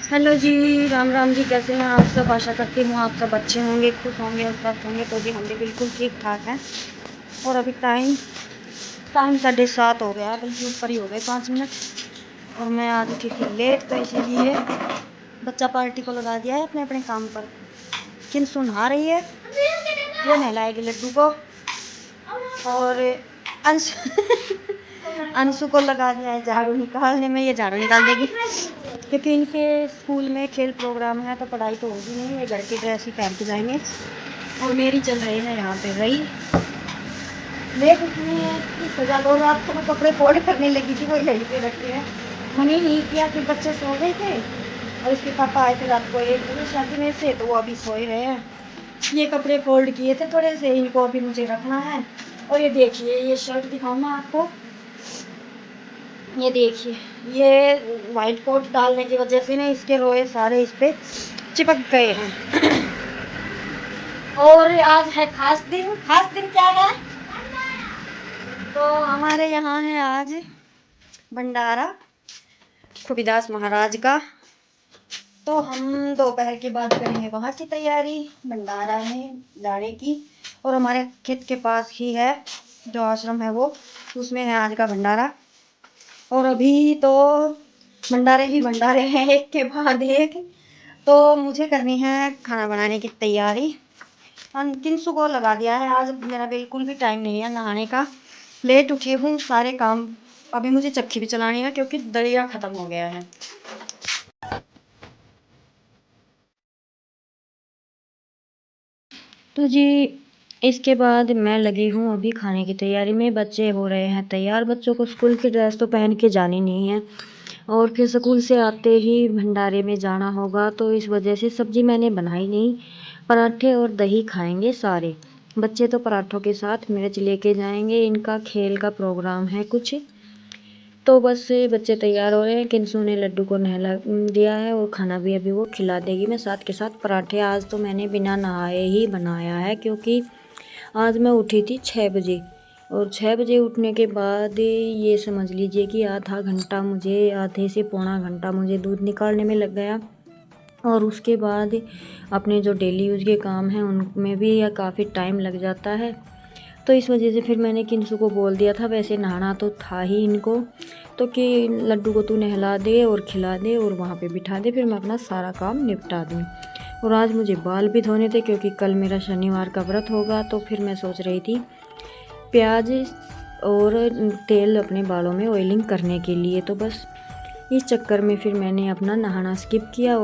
Hello जी, राम राम जी। कैसे हैं आप सब? आशा करती हूँ आप सब अच्छे होंगे, खुश होंगे और स्वस्थ होंगे। तो जी हम भी बिल्कुल ठीक ठाक हैं। और अभी टाइम टाइम 7:30 हो गया है, बल्कि ऊपर ही हो गए 5 मिनट। और मैं आज उठी थी लेट, तो इसीलिए बच्चा पार्टी को लगा दिया है अपने अपने काम पर। किंसु नहा रही है, वो नहलाएगी लड्डू को। और अंश अंशु को लगा दिया है झाड़ू निकालने में, ये झाड़ू निकाल देगी क्योंकि इनके स्कूल में खेल प्रोग्राम है, तो पढ़ाई तो होगी नहीं, ये घर की ड्रेस ही पहन के जाएंगे। और मेरी चल रही है यहाँ पे रही लेट उठनी है। इस वजह को रात को मैं कपड़े फोल्ड करने लगी थी, वही यहीं पे रखे हैं। मैंने नहीं किया कि बच्चे सो गए थे और इसके पापा आए थे रात को 1 बजे शादी में से, तो वो अभी सोए रहे हैं। ये कपड़े फोल्ड किए थे थोड़े से, इनको अभी मुझे रखना है। और ये देखिए, ये शर्ट दिखाऊँ मैं आपको, ये देखिए, ये वाइट कोट डालने की वजह से ना इसके रोए सारे इस पे चिपक गए हैं। और आज है खास दिन। खास दिन क्या है? तो हमारे यहाँ है आज भंडारा खूबीदास महाराज का। तो हम दोपहर के बाद करेंगे वहाँ की तैयारी, भंडारा में जाने की। और हमारे खेत के पास ही है जो आश्रम है, वो उसमें है आज का भंडारा। और अभी तो भंडारे ही भंडारे हैं, एक के बाद एक। तो मुझे करनी है खाना बनाने की तैयारी। किंसु को लगा दिया है, आज मेरा बिल्कुल भी टाइम नहीं है नहाने का। लेट उठी हूँ, सारे काम। अभी मुझे चक्की भी चलानी है क्योंकि दलिया ख़त्म हो गया है। तो जी इसके बाद मैं लगी हूँ अभी खाने की तैयारी में। बच्चे हो रहे हैं तैयार, बच्चों को स्कूल की ड्रेस तो पहन के जानी नहीं है और फिर स्कूल से आते ही भंडारे में जाना होगा, तो इस वजह से सब्ज़ी मैंने बनाई नहीं। पराठे और दही खाएंगे सारे बच्चे, तो पराठों के साथ मिर्च लेके जाएंगे। इनका खेल का प्रोग्राम है कुछ, तो बस बच्चे तैयार हो रहे हैं। किंसु ने लड्डू को नहला दिया है और खाना भी अभी वो खिला देगी। मैं साथ के साथ पराठे आज तो मैंने बिना नहाए ही बनाया है, क्योंकि आज मैं उठी थी 6 बजे। और 6 बजे उठने के बाद ये समझ लीजिए कि आधा घंटा मुझे, आधे से पौना घंटा मुझे दूध निकालने में लग गया। और उसके बाद अपने जो डेली यूज़ के काम हैं उनमें भी यह काफ़ी टाइम लग जाता है। तो इस वजह से फिर मैंने किंसु को बोल दिया था, वैसे नहाना तो था ही इनको, तो कि लड्डू को तू नहला दे और खिला दे और वहाँ पे बिठा दे, फिर मैं अपना सारा काम निपटा दूँ। और आज मुझे बाल भी धोने थे क्योंकि कल मेरा शनिवार का व्रत होगा। तो फिर मैं सोच रही थी प्याज और तेल अपने बालों में ऑयलिंग करने के लिए, तो बस इस चक्कर में फिर मैंने अपना नहाना स्किप किया।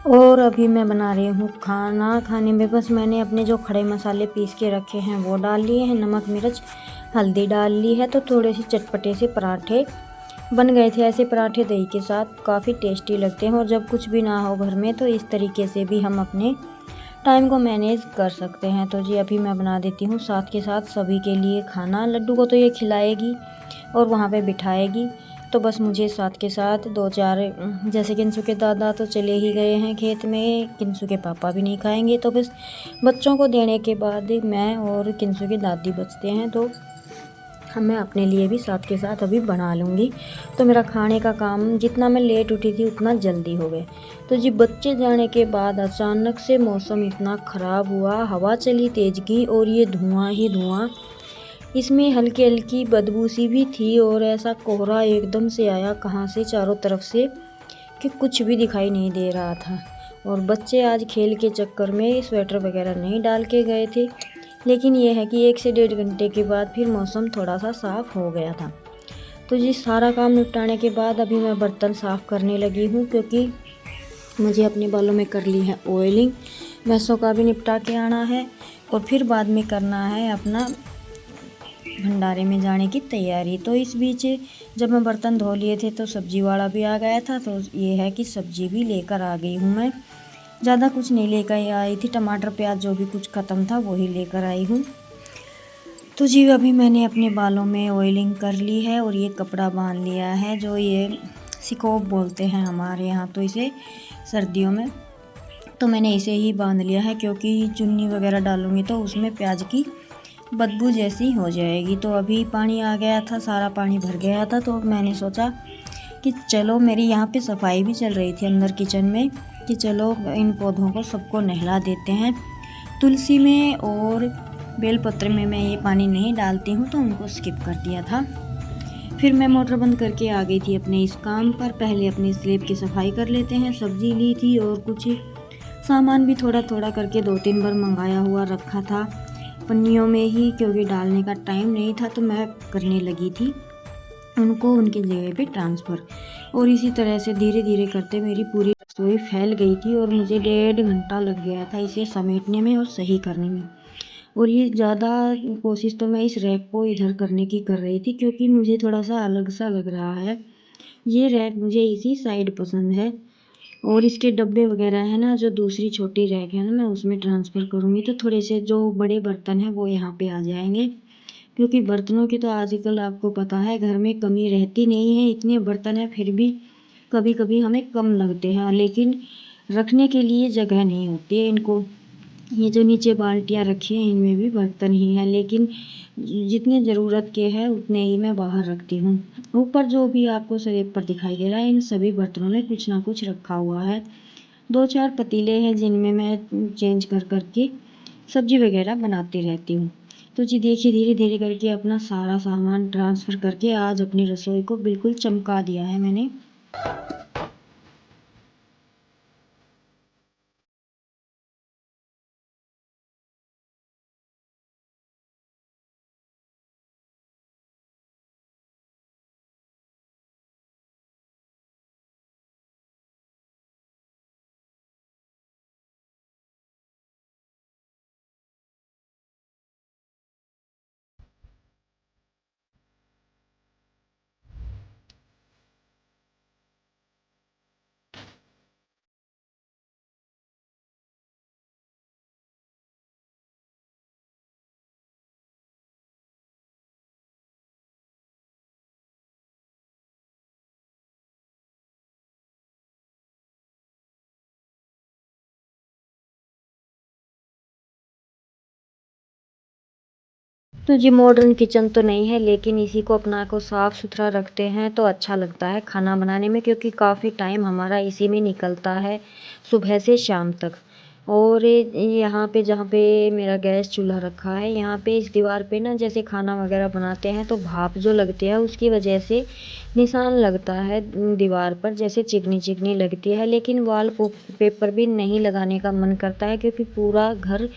और अभी मैं बना रही हूँ खाना। खाने में बस मैंने अपने जो खड़े मसाले पीस के रखे हैं वो डाल लिए हैं, नमक मिर्च हल्दी डाल ली है। तो थोड़े से चटपटे से पराठे बन गए थे। ऐसे पराठे दही के साथ काफ़ी टेस्टी लगते हैं, और जब कुछ भी ना हो घर में तो इस तरीके से भी हम अपने टाइम को मैनेज कर सकते हैं। तो जी अभी मैं बना देती हूँ साथ के साथ सभी के लिए खाना। लड्डू को तो ये खिलाएगी और वहाँ पे बिठाएगी, तो बस मुझे साथ के साथ 2-4, जैसे किंसु के दादा तो चले ही गए हैं खेत में, किंसु के पापा भी नहीं खाएंगे, तो बस बच्चों को देने के बाद मैं और किंसु की दादी बचते हैं। तो मैं अपने लिए भी साथ के साथ अभी बना लूँगी। तो मेरा खाने का काम, जितना मैं लेट उठी थी उतना जल्दी हो गए। तो जी बच्चे जाने के बाद अचानक से मौसम इतना ख़राब हुआ, हवा चली तेज़ की और ये धुआं ही धुआं, इसमें हल्की हल्की बदबू सी भी थी। और ऐसा कोहरा एकदम से आया कहाँ से, चारों तरफ से, कि कुछ भी दिखाई नहीं दे रहा था। और बच्चे आज खेल के चक्कर में स्वेटर वगैरह नहीं डाल के गए थे, लेकिन ये है कि 1 से 1.5 घंटे के बाद फिर मौसम थोड़ा सा साफ़ हो गया था। तो जी सारा काम निपटाने के बाद अभी मैं बर्तन साफ़ करने लगी हूँ, क्योंकि मुझे अपने बालों में कर ली है ऑयलिंग। भैंसों का भी निपटा के आना है और फिर बाद में करना है अपना भंडारे में जाने की तैयारी। तो इस बीच जब मैं बर्तन धो लिए थे तो सब्ज़ी वाला भी आ गया था, तो ये है कि सब्ज़ी भी लेकर आ गई हूँ मैं। ज़्यादा कुछ नहीं लेकर आई थी, टमाटर प्याज जो भी कुछ ख़त्म था वही लेकर आई हूँ। तो जी अभी मैंने अपने बालों में ऑयलिंग कर ली है और ये कपड़ा बांध लिया है, जो ये सिकोप बोलते हैं हमारे यहाँ तो इसे सर्दियों में। तो मैंने इसे ही बांध लिया है, क्योंकि चुन्नी वगैरह डालूँगी तो उसमें प्याज की बदबू जैसी हो जाएगी। तो अभी पानी आ गया था, सारा पानी भर गया था, तो मैंने सोचा कि चलो, मेरी यहाँ पे सफाई भी चल रही थी अंदर किचन में, कि चलो इन पौधों को सबको नहला देते हैं। तुलसी में और बेलपत्र में मैं ये पानी नहीं डालती हूँ, तो उनको स्किप कर दिया था। फिर मैं मोटर बंद करके आ गई थी अपने इस काम पर। पहले अपनी स्लैब की सफाई कर लेते हैं। सब्जी ली थी और कुछ सामान भी थोड़ा थोड़ा करके 2-3 बार मंगाया हुआ रखा था पन्नियों में ही, क्योंकि डालने का टाइम नहीं था, तो मैं करने लगी थी उनको उनकी जगह पे ट्रांसफ़र। और इसी तरह से धीरे धीरे करते मेरी पूरी रसोई फैल गई थी और मुझे 1.5 घंटा लग गया था इसे समेटने में और सही करने में। और ये ज़्यादा कोशिश तो मैं इस रैक को इधर करने की कर रही थी, क्योंकि मुझे थोड़ा सा अलग सा लग रहा है। ये रैक मुझे इसी साइड पसंद है, और इसके डब्बे वगैरह है ना, जो दूसरी छोटी रैक है ना, मैं उसमें ट्रांसफ़र करूँगी, तो थोड़े से जो बड़े बर्तन हैं वो यहाँ पे आ जाएंगे। क्योंकि बर्तनों की तो आजकल आपको पता है घर में कमी रहती नहीं है। इतने बर्तन हैं, फिर भी कभी कभी हमें कम लगते हैं, लेकिन रखने के लिए जगह नहीं होती है इनको। ये जो नीचे बाल्टियाँ रखी हैं इनमें भी बर्तन ही हैं, लेकिन जितने ज़रूरत के हैं उतने ही मैं बाहर रखती हूँ। ऊपर जो भी आपको स्लैब पर दिखाई दे रहा है, इन सभी बर्तनों में कुछ ना कुछ रखा हुआ है। 2-4 पतीले हैं जिनमें मैं चेंज कर करके सब्जी वगैरह बनाती रहती हूँ। तो जी देखिए, धीरे धीरे करके अपना सारा सामान ट्रांसफ़र करके आज अपनी रसोई को बिल्कुल चमका दिया है मैंने। तो जी मॉडर्न किचन तो नहीं है, लेकिन इसी को अपना को साफ़ सुथरा रखते हैं तो अच्छा लगता है खाना बनाने में, क्योंकि काफ़ी टाइम हमारा इसी में निकलता है सुबह से शाम तक। और यहाँ पे जहाँ पे मेरा गैस चूल्हा रखा है, यहाँ पे इस दीवार पे ना, जैसे खाना वगैरह बनाते हैं तो भाप जो लगती है उसकी वजह से निशान लगता है दीवार पर, जैसे चिकनी चिकनी लगती है। लेकिन वॉल पेपर भी नहीं लगाने का मन करता है, क्योंकि पूरा घर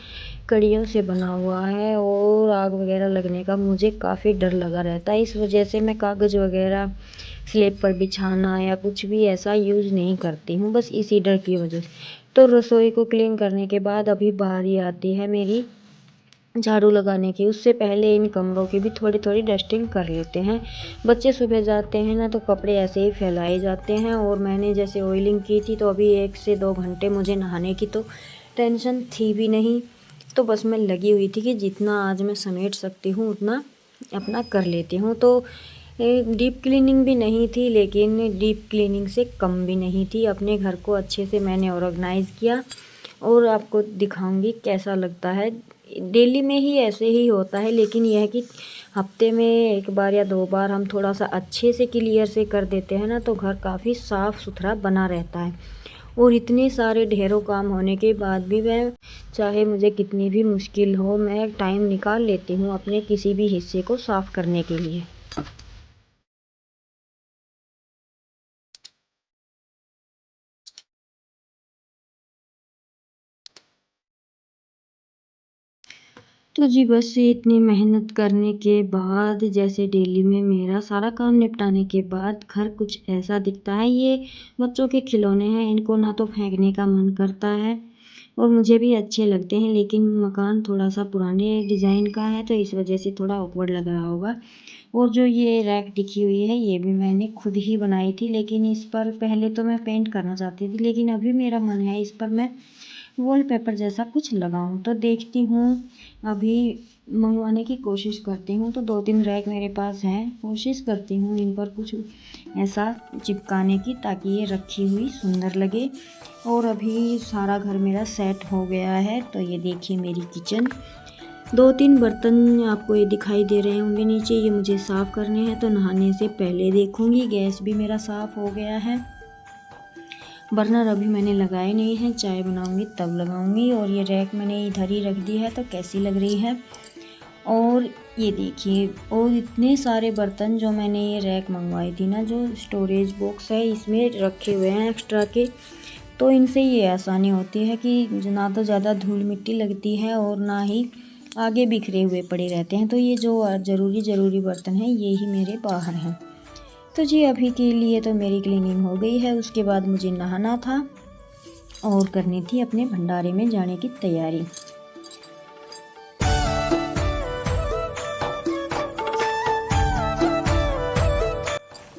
कड़ियों से बना हुआ है और आग वगैरह लगने का मुझे काफ़ी डर लगा रहता है। इस वजह से मैं कागज़ वगैरह स्लैब पर बिछाना या कुछ भी ऐसा यूज़ नहीं करती हूँ, बस इसी डर की वजह से। तो रसोई को क्लीन करने के बाद अभी बारी आती है मेरी झाड़ू लगाने की। उससे पहले इन कमरों की भी थोड़ी थोड़ी डस्टिंग कर लेते हैं। बच्चे सुबह जाते हैं ना, तो कपड़े ऐसे ही फैलाए जाते हैं। और मैंने जैसे ऑयलिंग की थी, तो अभी 1 से 2 घंटे मुझे नहाने की तो टेंशन थी भी नहीं। तो बस मैं लगी हुई थी कि जितना आज मैं समेट सकती हूँ उतना अपना कर लेती हूँ। तो डीप क्लीनिंग भी नहीं थी, लेकिन डीप क्लीनिंग से कम भी नहीं थी। अपने घर को अच्छे से मैंने ऑर्गेनाइज़ किया और आपको दिखाऊंगी कैसा लगता है। डेली में ही ऐसे ही होता है, लेकिन यह है कि हफ्ते में 1 बार या 2 बार हम थोड़ा सा अच्छे से क्लियर से कर देते हैं ना, तो घर काफ़ी साफ़ सुथरा बना रहता है। और इतने सारे ढेरों काम होने के बाद भी मैं, चाहे मुझे कितनी भी मुश्किल हो, मैं टाइम निकाल लेती हूँ अपने किसी भी हिस्से को साफ़ करने के लिए। तो जी बस इतनी मेहनत करने के बाद, जैसे डेली में मेरा सारा काम निपटाने के बाद घर कुछ ऐसा दिखता है। ये बच्चों के खिलौने हैं, इनको ना तो फेंकने का मन करता है और मुझे भी अच्छे लगते हैं, लेकिन मकान थोड़ा सा पुराने डिज़ाइन का है, तो इस वजह से थोड़ा ऑकवर्ड लग रहा होगा। और जो ये रैक दिखी हुई है, ये भी मैंने खुद ही बनाई थी, लेकिन इस पर पहले तो मैं पेंट करना चाहती थी, लेकिन अभी मेरा मन है इस पर मैं वॉलपेपर जैसा कुछ लगाऊं। तो देखती हूँ, अभी मंगवाने की कोशिश करती हूँ। तो 2-3 रैक मेरे पास हैं, कोशिश करती हूँ इन पर कुछ ऐसा चिपकाने की, ताकि ये रखी हुई सुंदर लगे। और अभी सारा घर मेरा सेट हो गया है। तो ये देखिए मेरी किचन, 2-3 बर्तन आपको ये दिखाई दे रहे होंगे नीचे, ये मुझे साफ़ करने हैं। तो नहाने से पहले देखूँगी। गैस भी मेरा साफ़ हो गया है। बर्नर अभी मैंने लगाए नहीं हैं, चाय बनाऊँगी तब लगाऊँगी। और ये रैक मैंने इधर ही रख दी है, तो कैसी लग रही है। और ये देखिए, और इतने सारे बर्तन जो मैंने ये रैक मंगवाई थी ना, जो स्टोरेज बॉक्स है इसमें रखे हुए हैं एक्स्ट्रा के। तो इनसे ये आसानी होती है कि ना तो ज़्यादा धूल मिट्टी लगती है और ना ही आगे बिखरे हुए पड़े रहते हैं। तो ये जो ज़रूरी बर्तन हैं ये ही मेरे बाहर हैं। तो जी अभी के लिए तो मेरी क्लीनिंग हो गई है। उसके बाद मुझे नहाना था और करनी थी अपने भंडारे में जाने की तैयारी।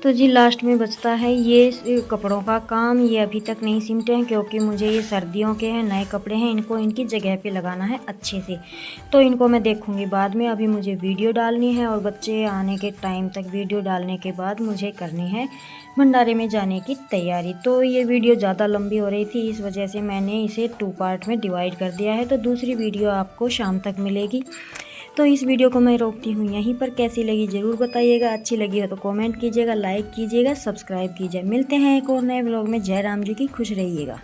तो जी लास्ट में बचता है ये कपड़ों का काम। ये अभी तक नहीं सिमटे हैं क्योंकि मुझे ये सर्दियों के हैं, नए कपड़े हैं, इनको इनकी जगह पे लगाना है अच्छे से। तो इनको मैं देखूँगी बाद में। अभी मुझे वीडियो डालनी है और बच्चे आने के टाइम तक वीडियो डालने के बाद मुझे करनी है भंडारे में जाने की तैयारी। तो ये वीडियो ज़्यादा लंबी हो रही थी, इस वजह से मैंने इसे 2 पार्ट में डिवाइड कर दिया है। तो दूसरी वीडियो आपको शाम तक मिलेगी। तो इस वीडियो को मैं रोकती हूँ यहीं पर। कैसी लगी ज़रूर बताइएगा। अच्छी लगी हो तो कमेंट कीजिएगा, लाइक कीजिएगा, सब्सक्राइब कीजिए। मिलते हैं एक और नए व्लॉग में। जय राम जी की, खुश रहिएगा।